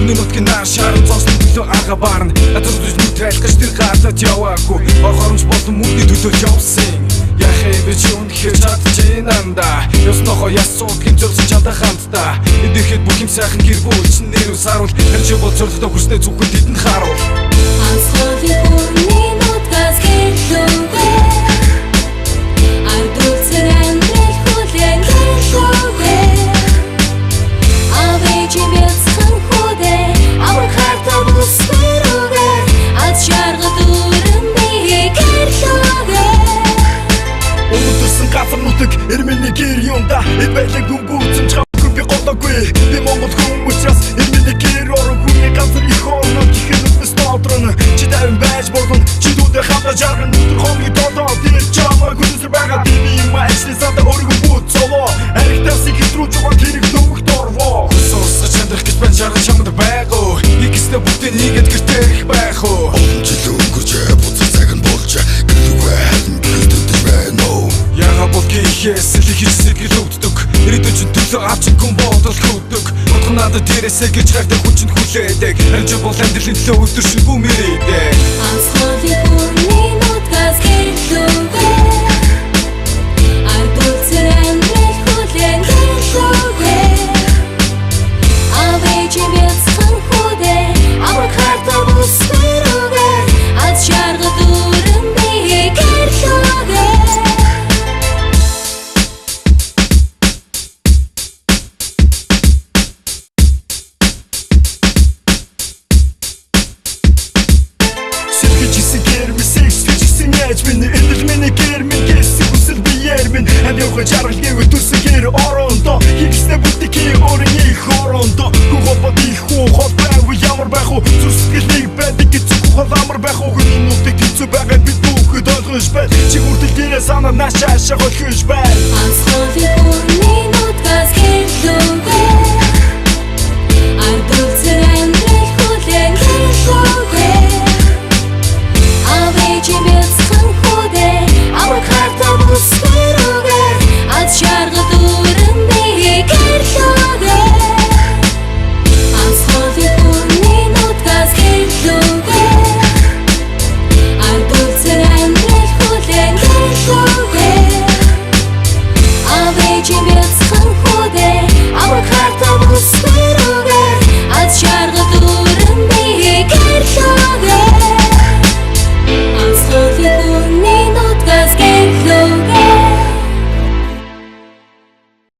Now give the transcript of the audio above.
Хүний нутгийн нааш харан зоосон төлөө ага баарна. Ятар зүж нүд айлгаж тэр гарлаад яваагүй. Хоромж болон мөдний төлөө явсан. Яхаа би ч юм хэрэг чадчихнанда. Ёснохоо ясуудгийн зөвсөн чамда хамтдаа. Эдэрхэд бүх юм сайхан гэр бүл чинь нэр саруул. Хэрчээ бол зорилготой хүснээ зүгхэд тэдэнд харуул. Асхови хүний нутгаас гэлүүгээ. Ардуулсан амьдрал хүлээн гэлүүгээ. Авэжи бяцхан худэ. Аврах хартаа бүсмэрүүгээ. Аз шарга дүүрэн би гэлүүгээ. Өнөөдрсөн газар нутаг эрмэний гэр юмда. Эбэлэг гүнгүүцэн чамгүй би голоогүй. Би Монгол хүмүүсээс эрмэний гэр орон хүний газар их орно. Гэхэн нүс тодрон. Чи тавин байж болон чи дүүдэ хамла жарган. Өдөр хоногийн додоо тэр чамаа гүнсэр байгаа. Би юм ажлысаа өөрийгөө бүцолоо. Аригтаас их рүү жугаа тэрэг дөвөх дорвоо. Сонсож амьдрах гэж байна жаргал чамд байгуу. Игстэй бүгдээ нийгэд гэртээ их байх уу. Олон жил өнгөрч буцаж цаг нь болж гэлүүгээ харин бэлдэж байна уу. Яга болгийн ихээс л их сэтгэл өвддөг. Ирээдүйн чинь төлөө авч гүн бодол хөвдөг. Бодох надад тэрээсээ гэж хайртай хүчин хүлээдэг. Харин ч бол амьдралын төлөө өдөр шин бүүмэрээдэг. Асхови хүний нутгаас гэлүүгээ. Ардуулсан амьдрал хүлээн гэлүүгээ. Авэжи бяцхан худэ. Аврах хартаа бүсмэрүүгээ. Аз шарга дүүрэн би гэлүүгээ. Сэлгэжсэн гэрмэсийг сэлгэжсэн яаж минь эдэл миний гэрмэн гэсэг үсэл би ярмэн амиуха жаргалгийн өтөрсөн гэр орондоо хийгснэ бүтики орын их орондоо гугопад их хот байв ямар байх уу зүсгэлийг байдаг гэж хол амар байх уу хүний нутгийг хэцүү байгаа бид бүхэд ойлгож бай чи хүртэл гэрээ санаа наашаа хөлхөж бай Асхови